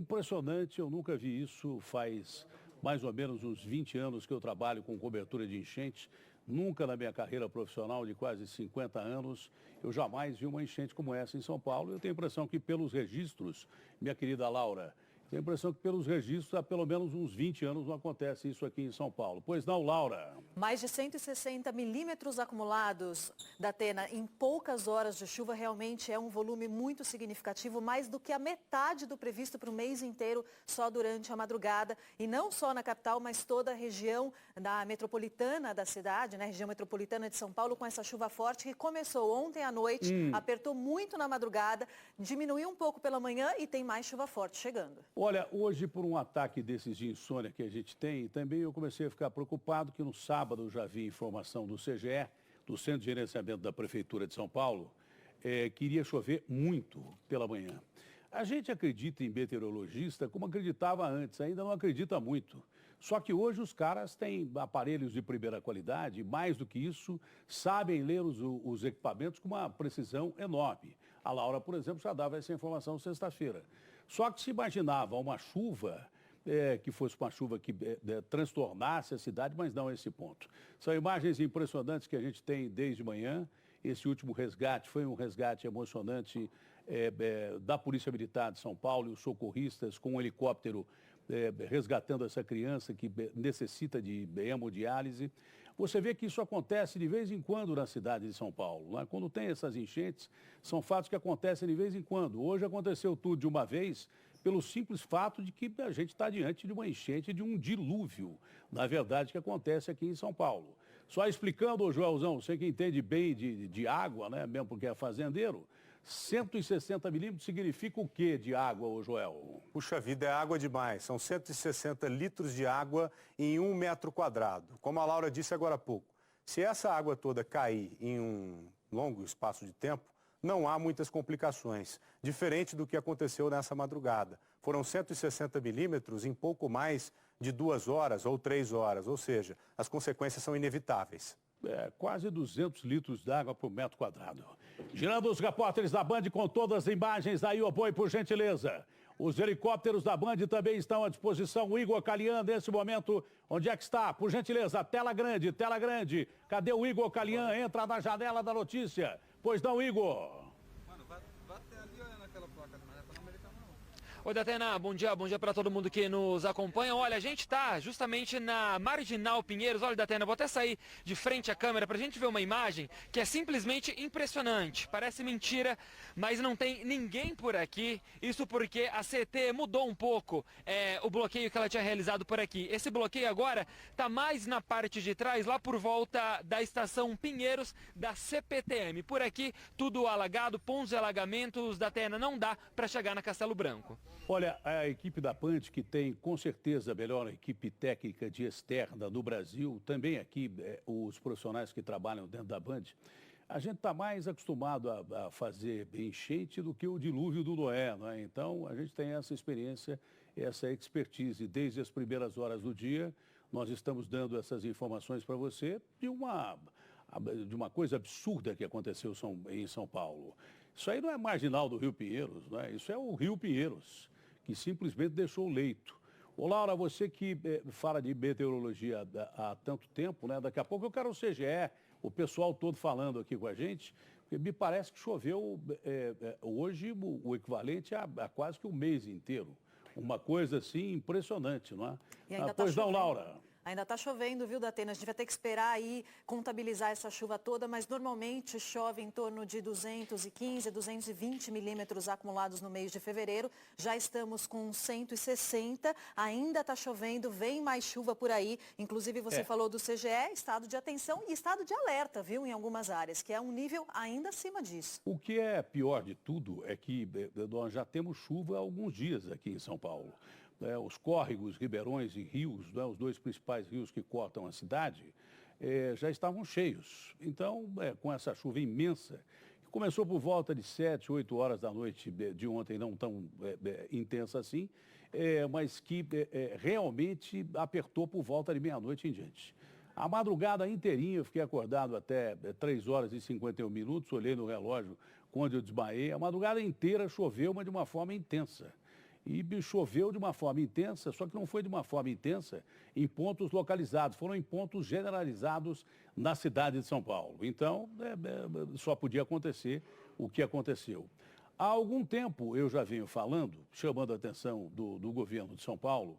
impressionante, eu nunca vi isso, faz mais ou menos uns 20 anos que eu trabalho com cobertura de enchente. Nunca na minha carreira profissional de quase 50 anos, eu jamais vi uma enchente como essa em São Paulo. Eu tenho a impressão que pelos registros, minha querida Laura, tenho a impressão que pelos registros há pelo menos uns 20 anos não acontece isso aqui em São Paulo. Pois não, Laura? Mais de 160 milímetros acumulados, Datena, em poucas horas de chuva, realmente é um volume muito significativo, mais do que a metade do previsto para o mês inteiro, só durante a madrugada. E não só na capital, mas toda a região da metropolitana da cidade, né, região metropolitana de São Paulo, com essa chuva forte que começou ontem à noite, apertou muito na madrugada, diminuiu um pouco pela manhã e tem mais chuva forte chegando. Olha, hoje por um ataque desses de insônia que a gente tem, também eu comecei a ficar preocupado que no sábado eu já vi informação do CGE, do Centro de Gerenciamento da Prefeitura de São Paulo, que iria chover muito pela manhã. A gente acredita em meteorologista como acreditava antes, ainda não acredita muito. Só que hoje os caras têm aparelhos de primeira qualidade, e mais do que isso, sabem ler os equipamentos com uma precisão enorme. A Laura, por exemplo, já dava essa informação sexta-feira. Só que se imaginava uma chuva, que fosse uma chuva que transtornasse a cidade, mas não a esse ponto. São imagens impressionantes que a gente tem desde manhã. Esse último resgate foi um resgate emocionante da Polícia Militar de São Paulo e os socorristas com um helicóptero resgatando essa criança que necessita de hemodiálise. Você vê que isso acontece de vez em quando na cidade de São Paulo. Né? Quando tem essas enchentes, são fatos que acontecem de vez em quando. Hoje aconteceu tudo de uma vez, pelo simples fato de que a gente está diante de uma enchente, de um dilúvio, na verdade, que acontece aqui em São Paulo. Só explicando, Joelzão, você que entende bem de água, né, mesmo porque é fazendeiro, 160 milímetros significa o que de água, ô Joel? Puxa vida, é água demais. São 160 litros de água em 1 metro quadrado. Como a Laura disse agora há pouco, se essa água toda cair em um longo espaço de tempo, não há muitas complicações, diferente do que aconteceu nessa madrugada. Foram 160 milímetros em pouco mais de 2 horas ou 3 horas, ou seja, as consequências são inevitáveis. Quase 200 litros d'água por metro quadrado. Girando os repórteres da Band com todas as imagens, aí o boi, por gentileza. Os helicópteros da Band também estão à disposição. O Igor Calian, nesse momento, onde é que está? Por gentileza, tela grande, tela grande. Cadê o Igor Calian? Entra na janela da notícia. Pois não, Igor? Mano, vai até ali olhando aquela placa, mas não é Pan-Americano não. Oi, Datena, bom dia para todo mundo que nos acompanha. Olha, a gente está justamente na Marginal Pinheiros. Olha, Datena, vou até sair de frente à câmera para a gente ver uma imagem que é simplesmente impressionante. Parece mentira, mas não tem ninguém por aqui. Isso porque a CET mudou um pouco o bloqueio que ela tinha realizado por aqui. Esse bloqueio agora está mais na parte de trás, lá por volta da estação Pinheiros da CPTM. Por aqui, tudo alagado, pontos de alagamentos. Datena, não dá para chegar na Castelo Branco. Olha, a equipe da Band, que tem com certeza a melhor equipe técnica de externa do Brasil, também aqui os profissionais que trabalham dentro da Band, a gente está mais acostumado a fazer enchente do que o dilúvio do Noé, né? Então a gente tem essa experiência, essa expertise. Desde as primeiras horas do dia, nós estamos dando essas informações para você de uma coisa absurda que aconteceu em São Paulo. Isso aí não é marginal do Rio Pinheiros, né? Isso é o Rio Pinheiros, que simplesmente deixou o leito. Ô Laura, você que fala de meteorologia há tanto tempo, né? Daqui a pouco eu quero o CGE, o pessoal todo falando aqui com a gente, porque me parece que choveu hoje o equivalente a quase que um mês inteiro. Uma coisa assim impressionante, não é? E ainda Pois tá não, chovendo. Laura? Ainda está chovendo, viu, Datena? A gente vai ter que esperar aí contabilizar essa chuva toda, mas normalmente chove em torno de 215, 220 milímetros acumulados no mês de fevereiro. Já estamos com 160, ainda está chovendo, vem mais chuva por aí. Inclusive, você falou do CGE, estado de atenção e estado de alerta, viu, em algumas áreas, que é um nível ainda acima disso. O que é pior de tudo é que nós já temos chuva há alguns dias aqui em São Paulo. Os córregos, ribeirões e rios, os dois principais rios que cortam a cidade, já estavam cheios. Então, com essa chuva imensa, que começou por volta de 7, 8 horas da noite de ontem, não tão intensa assim, mas que realmente apertou por volta de meia-noite em diante. A madrugada inteirinha, eu fiquei acordado até 3 horas e 51 minutos, olhei no relógio quando eu desmaiei. A madrugada inteira choveu, mas de uma forma intensa. e choveu de uma forma intensa, só que não foi de uma forma intensa em pontos localizados, foram em pontos generalizados na cidade de São Paulo. Então, só podia acontecer o que aconteceu. Há algum tempo eu já venho falando, chamando a atenção do governo de São Paulo,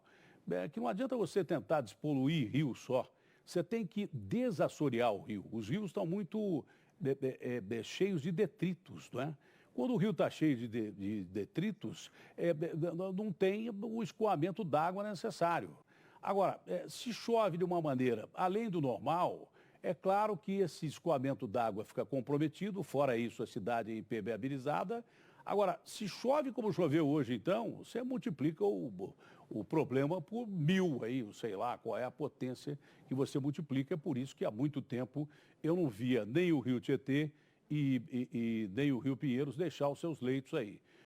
que não adianta você tentar despoluir rio só, você tem que desassorear o rio. Os rios estão muito cheios de detritos, não é? Quando o rio está cheio de detritos, não tem o escoamento d'água necessário. Agora, se chove de uma maneira além do normal, é claro que esse escoamento d'água fica comprometido, fora isso a cidade é impermeabilizada. Agora, se chove como choveu hoje, então, você multiplica o problema por 1000 aí, eu sei lá qual é a potência que você multiplica. É por isso que há muito tempo eu não via nem o Rio Tietê e nem o Rio Pinheiros deixar os seus leitos aí.